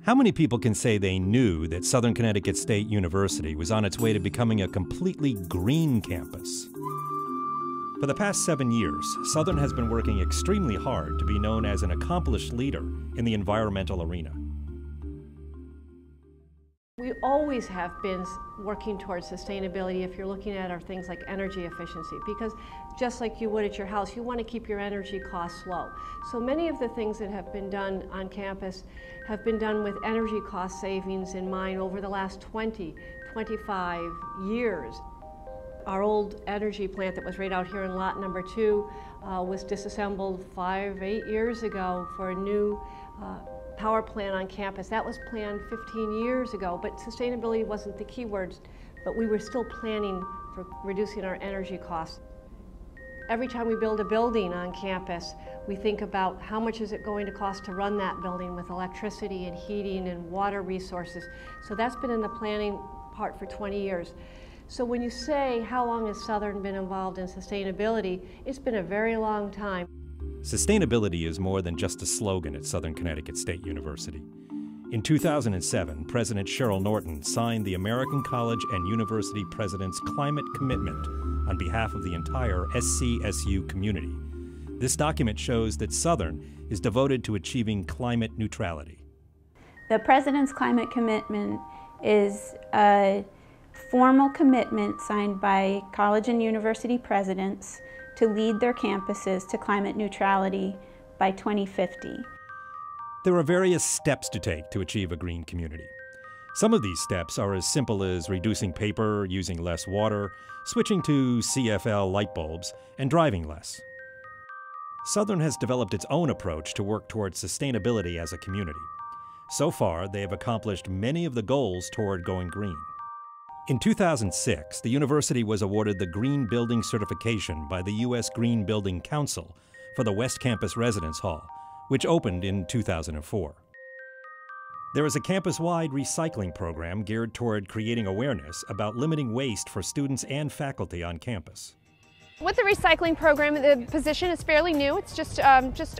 How many people can say they knew that Southern Connecticut State University was on its way to becoming a completely green campus? For the past 7 years, Southern has been working extremely hard to be known as an accomplished leader in the environmental arena. We always have been working towards sustainability if you're looking at our things like energy efficiency, because just like you would at your house, you want to keep your energy costs low. So many of the things that have been done on campus have been done with energy cost savings in mind over the last 20, 25 years. Our old energy plant that was right out here in lot number 2 was disassembled 8 years ago for a new power plant on campus. That was planned 15 years ago, but sustainability wasn't the key word, but we were still planning for reducing our energy costs. Every time we build a building on campus, we think about how much is it going to cost to run that building with electricity and heating and water resources. So that's been in the planning part for 20 years. So when you say how long has Southern been involved in sustainability, it's been a very long time. Sustainability is more than just a slogan at Southern Connecticut State University. In 2007, President Cheryl Norton signed the American College and University President's Climate Commitment on behalf of the entire SCSU community. This document shows that Southern is devoted to achieving climate neutrality. The President's Climate Commitment is a formal commitment signed by college and university presidents to lead their campuses to climate neutrality by 2050. There are various steps to take to achieve a green community. Some of these steps are as simple as reducing paper, using less water, switching to CFL light bulbs, and driving less. Southern has developed its own approach to work towards sustainability as a community. So far, they have accomplished many of the goals toward going green. In 2006, the university was awarded the Green Building Certification by the U.S. Green Building Council for the West Campus Residence Hall, which opened in 2004. There is a campus-wide recycling program geared toward creating awareness about limiting waste for students and faculty on campus. With the recycling program, the position is fairly new. It's just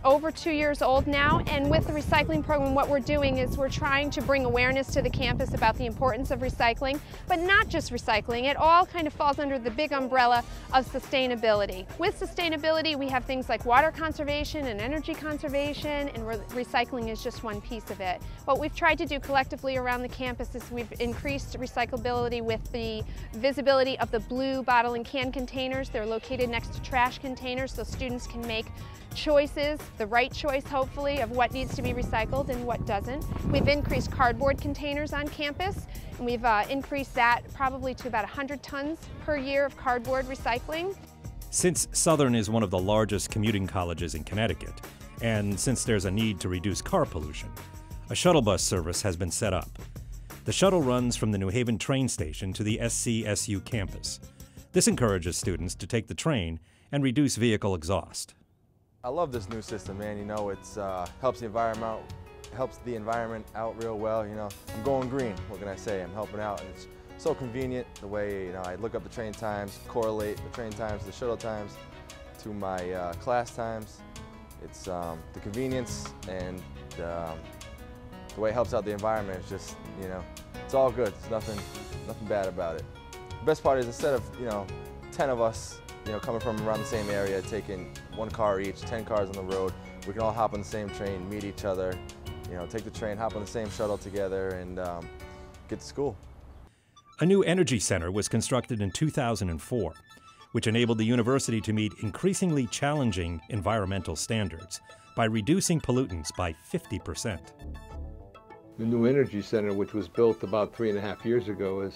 over 2 years old now, and with the recycling program, what we're doing is we're trying to bring awareness to the campus about the importance of recycling, but not just recycling. It all kind of falls under the big umbrella of sustainability. With sustainability, we have things like water conservation and energy conservation, and recycling is just one piece of it. What we've tried to do collectively around the campus is we've increased recyclability with the visibility of the blue bottle and can containers. They're located next to trash containers so students can make choices, the right choice hopefully, of what needs to be recycled and what doesn't. We've increased cardboard containers on campus, and we've increased that probably to about 100 tons per year of cardboard recycling. Since Southern is one of the largest commuting colleges in Connecticut, and since there's a need to reduce car pollution, a shuttle bus service has been set up. The shuttle runs from the New Haven train station to the SCSU campus. This encourages students to take the train and reduce vehicle exhaust. I love this new system, man. You know, it's helps the environment out real well. You know, I'm going green. What can I say? I'm helping out, and it's so convenient. The way I look up the train times, correlate the train times, the shuttle times, to my class times. It's the convenience and the way it helps out the environment. It's just, it's all good. It's nothing bad about it. The best part is instead of 10 of us coming from around the same area, taking one car each, 10 cars on the road, we can all hop on the same train, meet each other, take the train, hop on the same shuttle together, and get to school. A new energy center was constructed in 2004, which enabled the university to meet increasingly challenging environmental standards by reducing pollutants by 50%. The new energy center, which was built about 3.5 years ago,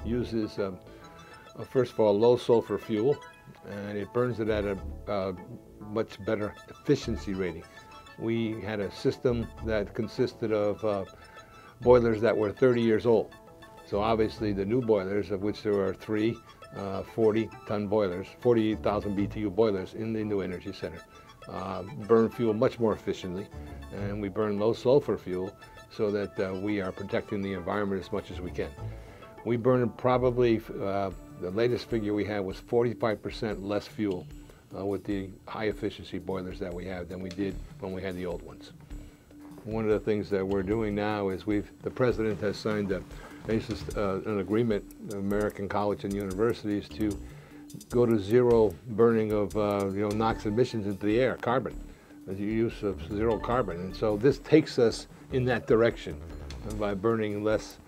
uses first of all low sulfur fuel, and it burns it at a much better efficiency rating. We had a system that consisted of boilers that were 30 years old. So obviously the new boilers, of which there are 3 40-ton boilers, 48,000 BTU boilers in the new energy center, burn fuel much more efficiently, and we burn low sulfur fuel so that we are protecting the environment as much as we can. We burn probably, the latest figure we had was 45% less fuel with the high efficiency boilers that we have than we did when we had the old ones. One of the things that we're doing now is the president has signed an agreement with American colleges and universities to go to zero burning of NOx emissions into the air, carbon, the use of zero carbon. And so this takes us in that direction by burning less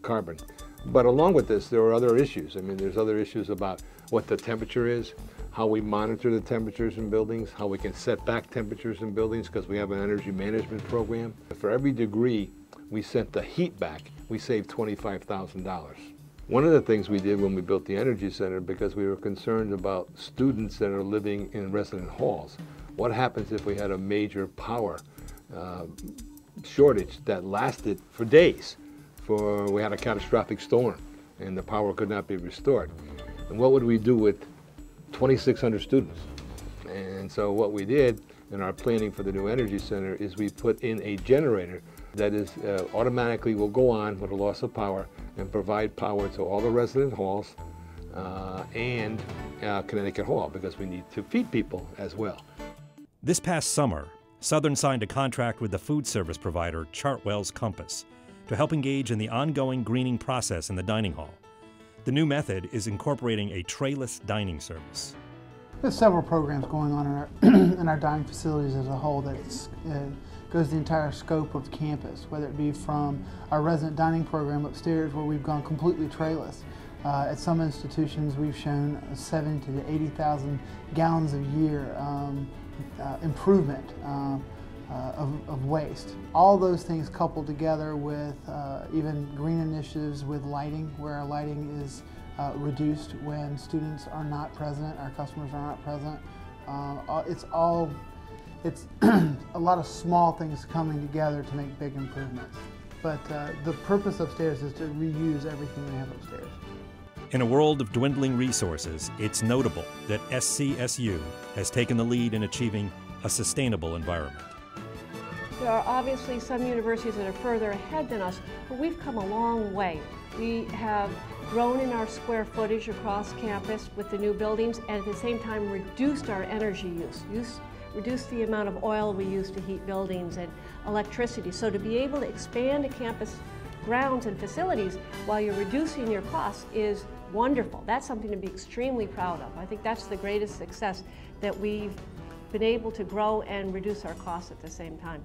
carbon. But along with this, there are other issues. I mean, there's other issues about what the temperature is, how we monitor the temperatures in buildings, how we can set back temperatures in buildings because we have an energy management program. For every degree we sent the heat back, we saved $25,000. One of the things we did when we built the Energy Center, because we were concerned about students that are living in resident halls, what happens if we had a major power shortage that lasted for days? We had a catastrophic storm and the power could not be restored. And what would we do with 2,600 students? And so what we did in our planning for the new Energy Center is we put in a generator that is automatically will go on with a loss of power and provide power to all the resident halls and Connecticut Hall, because we need to feed people as well. This past summer, Southern signed a contract with the food service provider Chartwell's Compass to help engage in the ongoing greening process in the dining hall. The new method is incorporating a trayless dining service. There's several programs going on in our dining facilities as a whole that goes the entire scope of campus, whether it be from our resident dining program upstairs where we've gone completely trayless. At some institutions we've shown 70,000 to 80,000 gallons a year improvement of waste. All those things coupled together with even green initiatives with lighting, where our lighting is reduced when students are not present, our customers are not present. It's a lot of small things coming together to make big improvements. But the purpose upstairs is to reuse everything we have upstairs. In a world of dwindling resources, it's notable that SCSU has taken the lead in achieving a sustainable environment. There are obviously some universities that are further ahead than us, but we've come a long way. We have grown in our square footage across campus with the new buildings, and at the same time reduced our energy use, reduced the amount of oil we use to heat buildings and electricity. So to be able to expand a campus grounds and facilities while you're reducing your costs is wonderful. That's something to be extremely proud of. I think that's the greatest success, that we've been able to grow and reduce our costs at the same time.